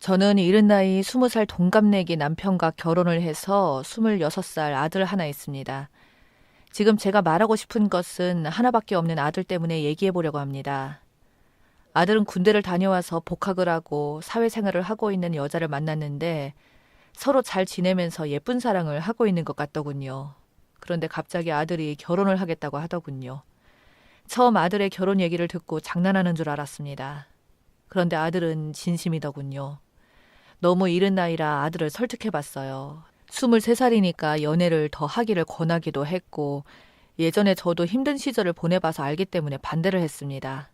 저는 이른 나이 20살 동갑내기 남편과 결혼을 해서 26살 아들 하나 있습니다. 지금 제가 말하고 싶은 것은 하나밖에 없는 아들 때문에 얘기해 보려고 합니다. 아들은 군대를 다녀와서 복학을 하고 사회생활을 하고 있는 여자를 만났는데 서로 잘 지내면서 예쁜 사랑을 하고 있는 것 같더군요. 그런데 갑자기 아들이 결혼을 하겠다고 하더군요. 처음 아들의 결혼 얘기를 듣고 장난하는 줄 알았습니다. 그런데 아들은 진심이더군요. 너무 이른 나이라 아들을 설득해 봤어요. 23살이니까 연애를 더 하기를 권하기도 했고, 예전에 저도 힘든 시절을 보내봐서 알기 때문에 반대를 했습니다.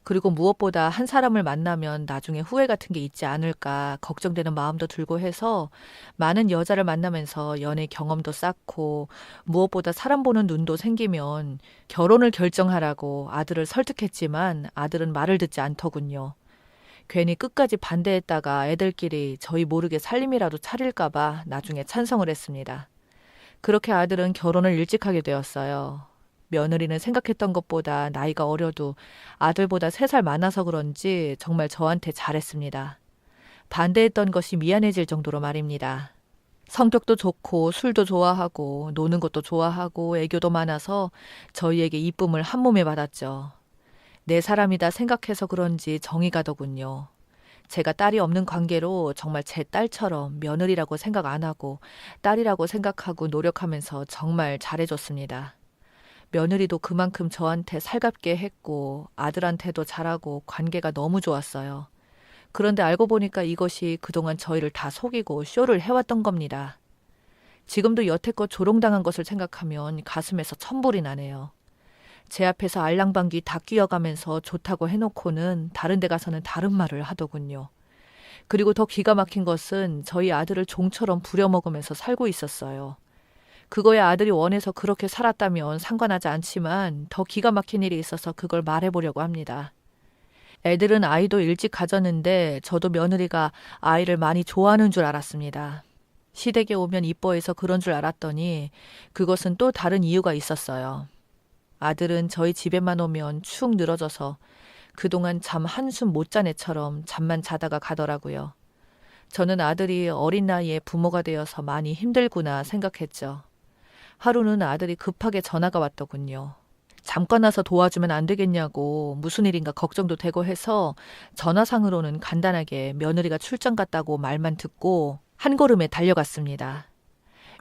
그리고 무엇보다 한 사람을 만나면 나중에 후회 같은 게 있지 않을까 걱정되는 마음도 들고 해서 많은 여자를 만나면서 연애 경험도 쌓고 무엇보다 사람 보는 눈도 생기면 결혼을 결정하라고 아들을 설득했지만 아들은 말을 듣지 않더군요. 괜히 끝까지 반대했다가 애들끼리 저희 모르게 살림이라도 차릴까봐 나중에 찬성을 했습니다. 그렇게 아들은 결혼을 일찍 하게 되었어요. 며느리는 생각했던 것보다 나이가 어려도 아들보다 3살 많아서 그런지 정말 저한테 잘했습니다. 반대했던 것이 미안해질 정도로 말입니다. 성격도 좋고 술도 좋아하고 노는 것도 좋아하고 애교도 많아서 저희에게 이쁨을 한 몸에 받았죠. 내 사람이다 생각해서 그런지 정이 가더군요. 제가 딸이 없는 관계로 정말 제 딸처럼 며느리라고 생각 안 하고 딸이라고 생각하고 노력하면서 정말 잘해줬습니다. 며느리도 그만큼 저한테 살갑게 했고 아들한테도 잘하고 관계가 너무 좋았어요. 그런데 알고 보니까 이것이 그동안 저희를 다 속이고 쇼를 해왔던 겁니다. 지금도 여태껏 조롱당한 것을 생각하면 가슴에서 천불이 나네요. 제 앞에서 알랑방귀 다 끼어가면서 좋다고 해놓고는 다른 데 가서는 다른 말을 하더군요. 그리고 더 기가 막힌 것은 저희 아들을 종처럼 부려먹으면서 살고 있었어요. 그거야 아들이 원해서 그렇게 살았다면 상관하지 않지만 더 기가 막힌 일이 있어서 그걸 말해보려고 합니다. 애들은 아이도 일찍 가졌는데 저도 며느리가 아이를 많이 좋아하는 줄 알았습니다. 시댁에 오면 이뻐해서 그런 줄 알았더니 그것은 또 다른 이유가 있었어요. 아들은 저희 집에만 오면 축 늘어져서 그동안 잠 한숨 못 잔 애처럼 잠만 자다가 가더라고요. 저는 아들이 어린 나이에 부모가 되어서 많이 힘들구나 생각했죠. 하루는 아들이 급하게 전화가 왔더군요. 잠깐 와서 도와주면 안 되겠냐고 무슨 일인가 걱정도 되고 해서 전화상으로는 간단하게 며느리가 출장 갔다고 말만 듣고 한 걸음에 달려갔습니다.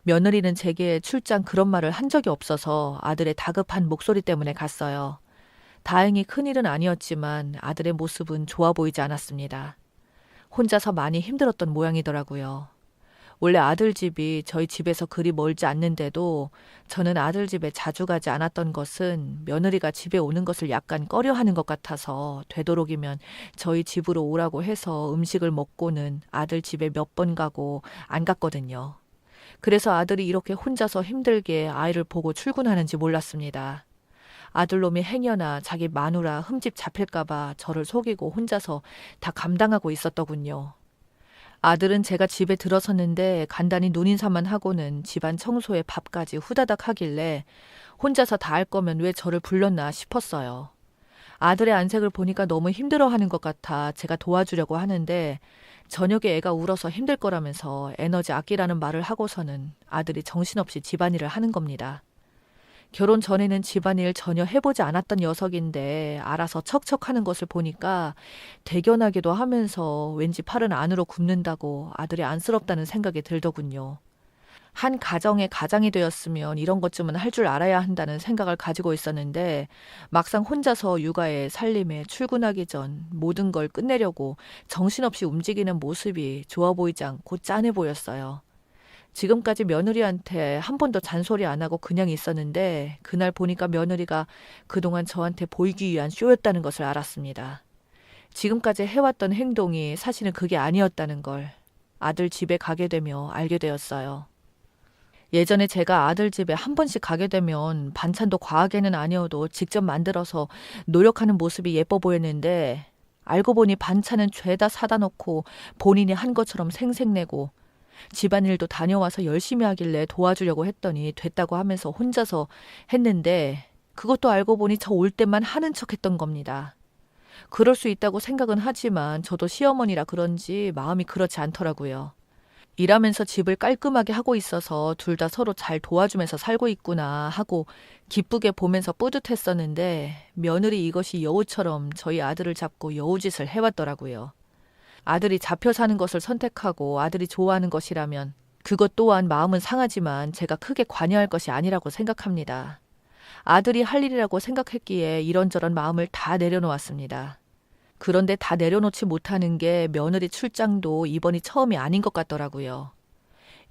며느리는 제게 출장 그런 말을 한 적이 없어서 아들의 다급한 목소리 때문에 갔어요. 다행히 큰일은 아니었지만 아들의 모습은 좋아 보이지 않았습니다. 혼자서 많이 힘들었던 모양이더라고요. 원래 아들 집이 저희 집에서 그리 멀지 않는데도 저는 아들 집에 자주 가지 않았던 것은 며느리가 집에 오는 것을 약간 꺼려하는 것 같아서 되도록이면 저희 집으로 오라고 해서 음식을 먹고는 아들 집에 몇 번 가고 안 갔거든요. 그래서 아들이 이렇게 혼자서 힘들게 아이를 보고 출근하는지 몰랐습니다. 아들놈이 행여나 자기 마누라 흠집 잡힐까봐 저를 속이고 혼자서 다 감당하고 있었더군요. 아들은 제가 집에 들어섰는데 간단히 눈인사만 하고는 집안 청소에 밥까지 후다닥 하길래 혼자서 다 할 거면 왜 저를 불렀나 싶었어요. 아들의 안색을 보니까 너무 힘들어하는 것 같아 제가 도와주려고 하는데 저녁에 애가 울어서 힘들 거라면서 에너지 아끼라는 말을 하고서는 아들이 정신없이 집안일을 하는 겁니다. 결혼 전에는 집안일 전혀 해보지 않았던 녀석인데 알아서 척척하는 것을 보니까 대견하기도 하면서 왠지 팔은 안으로 굽는다고 아들이 안쓰럽다는 생각이 들더군요. 한 가정의 가장이 되었으면 이런 것쯤은 할 줄 알아야 한다는 생각을 가지고 있었는데 막상 혼자서 육아에 살림에 출근하기 전 모든 걸 끝내려고 정신없이 움직이는 모습이 좋아 보이지 않고 짠해 보였어요. 지금까지 며느리한테 한 번도 잔소리 안 하고 그냥 있었는데 그날 보니까 며느리가 그동안 저한테 보이기 위한 쇼였다는 것을 알았습니다. 지금까지 해왔던 행동이 사실은 그게 아니었다는 걸 아들 집에 가게 되며 알게 되었어요. 예전에 제가 아들 집에 한 번씩 가게 되면 반찬도 과하게는 아니어도 직접 만들어서 노력하는 모습이 예뻐 보였는데 알고 보니 반찬은 죄다 사다 놓고 본인이 한 것처럼 생색내고 집안일도 다녀와서 열심히 하길래 도와주려고 했더니 됐다고 하면서 혼자서 했는데 그것도 알고 보니 저 올 때만 하는 척 했던 겁니다. 그럴 수 있다고 생각은 하지만 저도 시어머니라 그런지 마음이 그렇지 않더라고요. 일하면서 집을 깔끔하게 하고 있어서 둘 다 서로 잘 도와주면서 살고 있구나 하고 기쁘게 보면서 뿌듯했었는데 며느리 이것이 여우처럼 저희 아들을 잡고 여우짓을 해왔더라고요. 아들이 잡혀 사는 것을 선택하고 아들이 좋아하는 것이라면 그것 또한 마음은 상하지만 제가 크게 관여할 것이 아니라고 생각합니다. 아들이 할 일이라고 생각했기에 이런저런 마음을 다 내려놓았습니다. 그런데 다 내려놓지 못하는 게 며느리 출장도 이번이 처음이 아닌 것 같더라고요.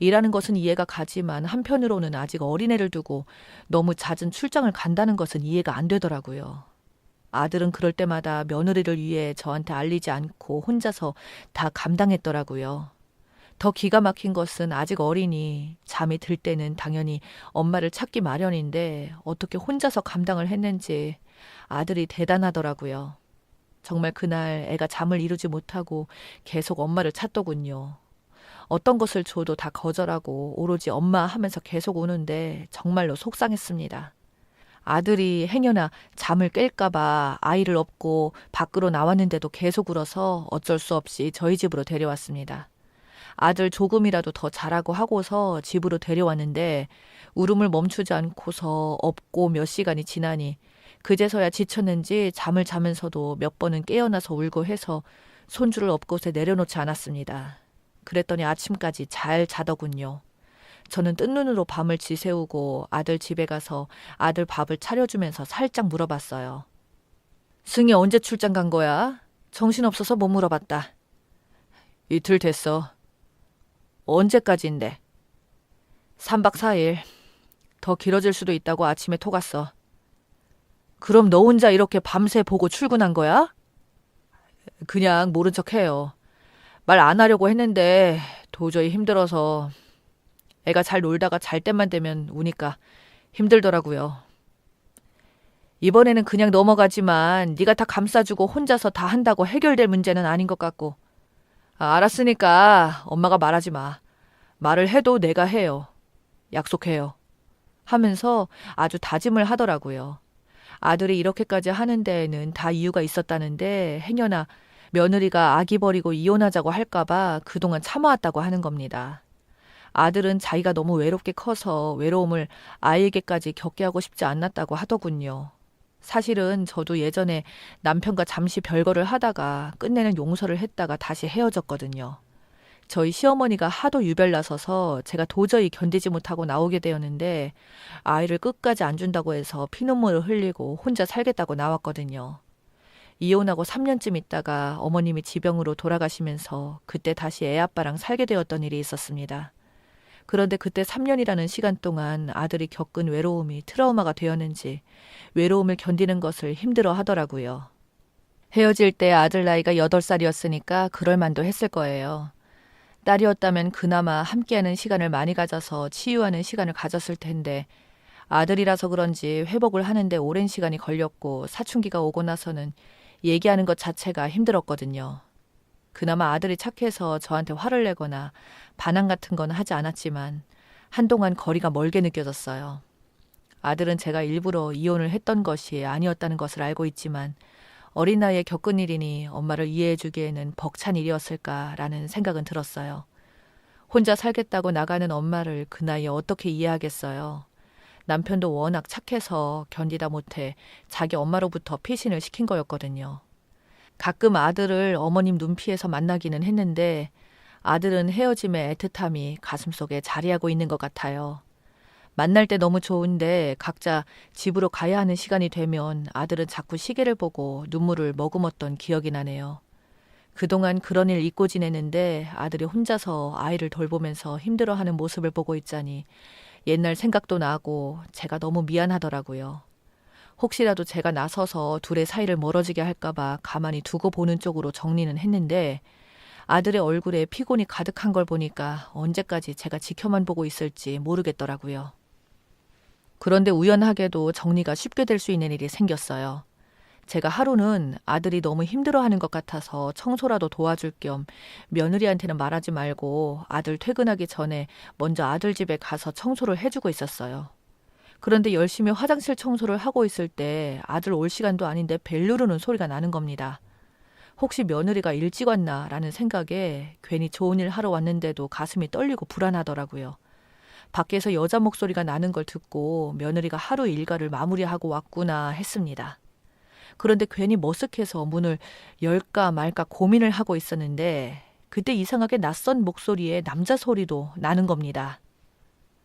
일하는 것은 이해가 가지만 한편으로는 아직 어린애를 두고 너무 잦은 출장을 간다는 것은 이해가 안 되더라고요. 아들은 그럴 때마다 며느리를 위해 저한테 알리지 않고 혼자서 다 감당했더라고요. 더 기가 막힌 것은 아직 어리니 잠이 들 때는 당연히 엄마를 찾기 마련인데 어떻게 혼자서 감당을 했는지 아들이 대단하더라고요. 정말 그날 애가 잠을 이루지 못하고 계속 엄마를 찾더군요. 어떤 것을 줘도 다 거절하고 오로지 엄마 하면서 계속 우는데 정말로 속상했습니다. 아들이 행여나 잠을 깰까봐 아이를 업고 밖으로 나왔는데도 계속 울어서 어쩔 수 없이 저희 집으로 데려왔습니다. 아들 조금이라도 더 자라고 하고서 집으로 데려왔는데 울음을 멈추지 않고서 업고 몇 시간이 지나니 그제서야 지쳤는지 잠을 자면서도 몇 번은 깨어나서 울고 해서 손주를 업고서 내려놓지 않았습니다. 그랬더니 아침까지 잘 자더군요. 저는 뜬 눈으로 밤을 지새우고 아들 집에 가서 아들 밥을 차려주면서 살짝 물어봤어요. 승희 언제 출장 간 거야? 정신없어서 못 물어봤다. 이틀 됐어. 언제까지인데? 3박 4일. 더 길어질 수도 있다고 아침에 톡 왔어. 그럼 너 혼자 이렇게 밤새 보고 출근한 거야? 그냥 모른 척 해요. 말 안 하려고 했는데 도저히 힘들어서 애가 잘 놀다가 잘 때만 되면 우니까 힘들더라고요. 이번에는 그냥 넘어가지만 네가 다 감싸주고 혼자서 다 한다고 해결될 문제는 아닌 것 같고. 알았으니까 엄마가 말하지 마. 말을 해도 내가 해요. 약속해요. 하면서 아주 다짐을 하더라고요. 아들이 이렇게까지 하는 데에는 다 이유가 있었다는데 행여나 며느리가 아기 버리고 이혼하자고 할까봐 그동안 참아왔다고 하는 겁니다. 아들은 자기가 너무 외롭게 커서 외로움을 아이에게까지 겪게 하고 싶지 않았다고 하더군요. 사실은 저도 예전에 남편과 잠시 별거를 하다가 끝내는 용서를 했다가 다시 헤어졌거든요. 저희 시어머니가 하도 유별나서서 제가 도저히 견디지 못하고 나오게 되었는데 아이를 끝까지 안 준다고 해서 피눈물을 흘리고 혼자 살겠다고 나왔거든요. 이혼하고 3년쯤 있다가 어머님이 지병으로 돌아가시면서 그때 다시 애아빠랑 살게 되었던 일이 있었습니다. 그런데 그때 3년이라는 시간 동안 아들이 겪은 외로움이 트라우마가 되었는지 외로움을 견디는 것을 힘들어 하더라고요. 헤어질 때 아들 나이가 8살이었으니까 그럴 만도 했을 거예요. 딸이었다면 그나마 함께하는 시간을 많이 가져서 치유하는 시간을 가졌을 텐데 아들이라서 그런지 회복을 하는데 오랜 시간이 걸렸고 사춘기가 오고 나서는 얘기하는 것 자체가 힘들었거든요. 그나마 아들이 착해서 저한테 화를 내거나 반항 같은 건 하지 않았지만 한동안 거리가 멀게 느껴졌어요. 아들은 제가 일부러 이혼을 했던 것이 아니었다는 것을 알고 있지만 어린 나이에 겪은 일이니 엄마를 이해해 주기에는 벅찬 일이었을까라는 생각은 들었어요. 혼자 살겠다고 나가는 엄마를 그 나이에 어떻게 이해하겠어요. 남편도 워낙 착해서 견디다 못해 자기 엄마로부터 피신을 시킨 거였거든요. 가끔 아들을 어머님 눈피해서 만나기는 했는데 아들은 헤어짐의 애틋함이 가슴속에 자리하고 있는 것 같아요. 만날 때 너무 좋은데 각자 집으로 가야 하는 시간이 되면 아들은 자꾸 시계를 보고 눈물을 머금었던 기억이 나네요. 그동안 그런 일 잊고 지내는데 아들이 혼자서 아이를 돌보면서 힘들어하는 모습을 보고 있자니 옛날 생각도 나고 제가 너무 미안하더라고요. 혹시라도 제가 나서서 둘의 사이를 멀어지게 할까봐 가만히 두고 보는 쪽으로 정리는 했는데 아들의 얼굴에 피곤이 가득한 걸 보니까 언제까지 제가 지켜만 보고 있을지 모르겠더라고요. 그런데 우연하게도 정리가 쉽게 될 수 있는 일이 생겼어요. 제가 하루는 아들이 너무 힘들어하는 것 같아서 청소라도 도와줄 겸 며느리한테는 말하지 말고 아들 퇴근하기 전에 먼저 아들 집에 가서 청소를 해주고 있었어요. 그런데 열심히 화장실 청소를 하고 있을 때 아들 올 시간도 아닌데 벨 누르는 소리가 나는 겁니다. 혹시 며느리가 일찍 왔나라는 생각에 괜히 좋은 일 하러 왔는데도 가슴이 떨리고 불안하더라고요. 밖에서 여자 목소리가 나는 걸 듣고 며느리가 하루 일과를 마무리하고 왔구나 했습니다. 그런데 괜히 머쓱해서 문을 열까 말까 고민을 하고 있었는데 그때 이상하게 낯선 목소리에 남자 소리도 나는 겁니다.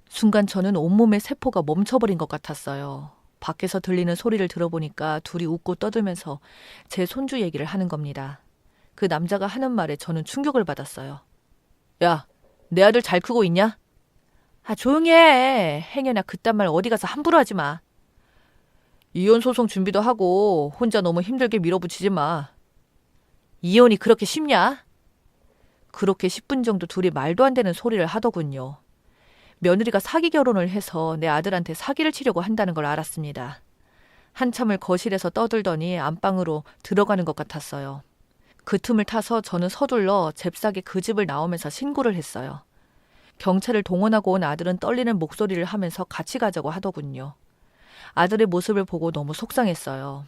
순간 저는 온몸의 세포가 멈춰버린 것 같았어요. 밖에서 들리는 소리를 들어보니까 둘이 웃고 떠들면서 제 손주 얘기를 하는 겁니다. 그 남자가 하는 말에 저는 충격을 받았어요. 야, 내 아들 잘 크고 있냐? 아, 조용히 해. 행여나 그딴 말 어디 가서 함부로 하지 마. 이혼 소송 준비도 하고 혼자 너무 힘들게 밀어붙이지 마. 이혼이 그렇게 쉽냐? 그렇게 10분 정도 둘이 말도 안 되는 소리를 하더군요. 며느리가 사기 결혼을 해서 내 아들한테 사기를 치려고 한다는 걸 알았습니다. 한참을 거실에서 떠들더니 안방으로 들어가는 것 같았어요. 그 틈을 타서 저는 서둘러 잽싸게 그 집을 나오면서 신고를 했어요. 경찰을 동원하고 온 아들은 떨리는 목소리를 하면서 같이 가자고 하더군요. 아들의 모습을 보고 너무 속상했어요.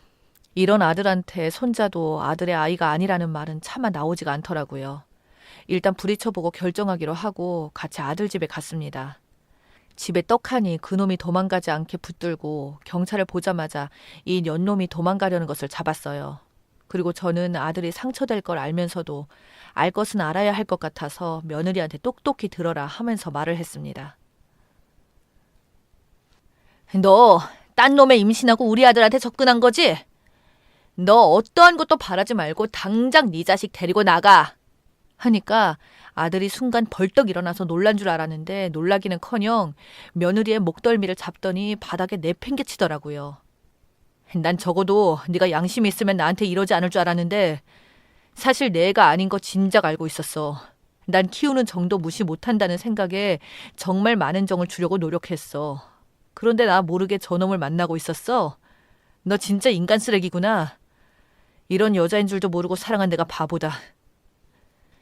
이런 아들한테 손자도 아들의 아이가 아니라는 말은 차마 나오지가 않더라고요. 일단 부딪혀보고 결정하기로 하고 같이 아들 집에 갔습니다. 집에 떡하니 그놈이 도망가지 않게 붙들고 경찰을 보자마자 이 년놈이 도망가려는 것을 잡았어요. 그리고 저는 아들이 상처될 걸 알면서도 알 것은 알아야 할 것 같아서 며느리한테 똑똑히 들어라 하면서 말을 했습니다. 너 딴 놈에 임신하고 우리 아들한테 접근한 거지? 너 어떠한 것도 바라지 말고 당장 네 자식 데리고 나가. 하니까 아들이 순간 벌떡 일어나서 놀란 줄 알았는데 놀라기는커녕 며느리의 목덜미를 잡더니 바닥에 내팽개치더라고요. 난 적어도 네가 양심이 있으면 나한테 이러지 않을 줄 알았는데 사실 내 애가 아닌 거 진작 알고 있었어. 난 키우는 정도 무시 못한다는 생각에 정말 많은 정을 주려고 노력했어. 그런데 나 모르게 저놈을 만나고 있었어. 너 진짜 인간 쓰레기구나. 이런 여자인 줄도 모르고 사랑한 내가 바보다.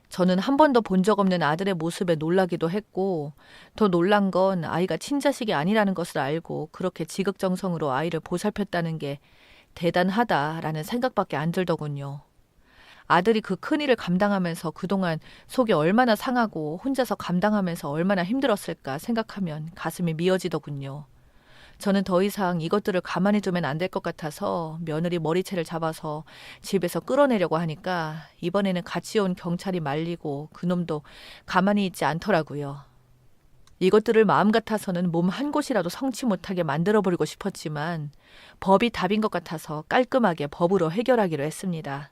저는 한 번도 본 적 없는 아들의 모습에 놀라기도 했고 더 놀란 건 아이가 친자식이 아니라는 것을 알고 그렇게 지극정성으로 아이를 보살폈다는 게 대단하다라는 생각밖에 안 들더군요. 아들이 그 큰일을 감당하면서 그동안 속이 얼마나 상하고 혼자서 감당하면서 얼마나 힘들었을까 생각하면 가슴이 미어지더군요. 저는 더 이상 이것들을 가만히 두면 안 될 것 같아서 며느리 머리채를 잡아서 집에서 끌어내려고 하니까 이번에는 같이 온 경찰이 말리고 그놈도 가만히 있지 않더라고요. 이것들을 마음 같아서는 몸 한 곳이라도 성치 못하게 만들어버리고 싶었지만 법이 답인 것 같아서 깔끔하게 법으로 해결하기로 했습니다.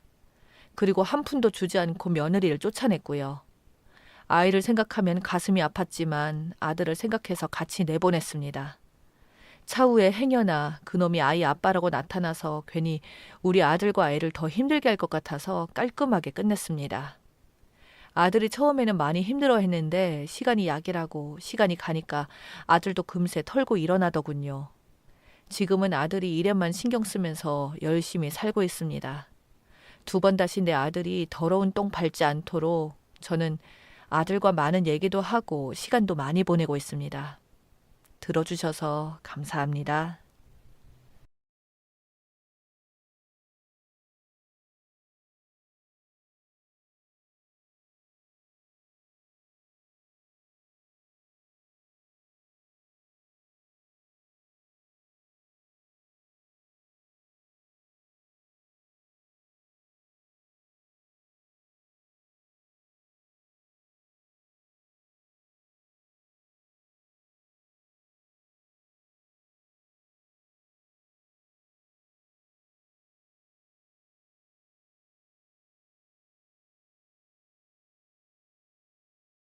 그리고 한 푼도 주지 않고 며느리를 쫓아냈고요. 아이를 생각하면 가슴이 아팠지만 아들을 생각해서 같이 내보냈습니다. 차후에 행여나 그놈이 아이 아빠라고 나타나서 괜히 우리 아들과 애를 더 힘들게 할 것 같아서 깔끔하게 끝냈습니다. 아들이 처음에는 많이 힘들어했는데 시간이 약이라고 시간이 가니까 아들도 금세 털고 일어나더군요. 지금은 아들이 일에만 신경 쓰면서 열심히 살고 있습니다. 2번 다시 내 아들이 더러운 똥 밟지 않도록 저는 아들과 많은 얘기도 하고 시간도 많이 보내고 있습니다. 들어주셔서 감사합니다.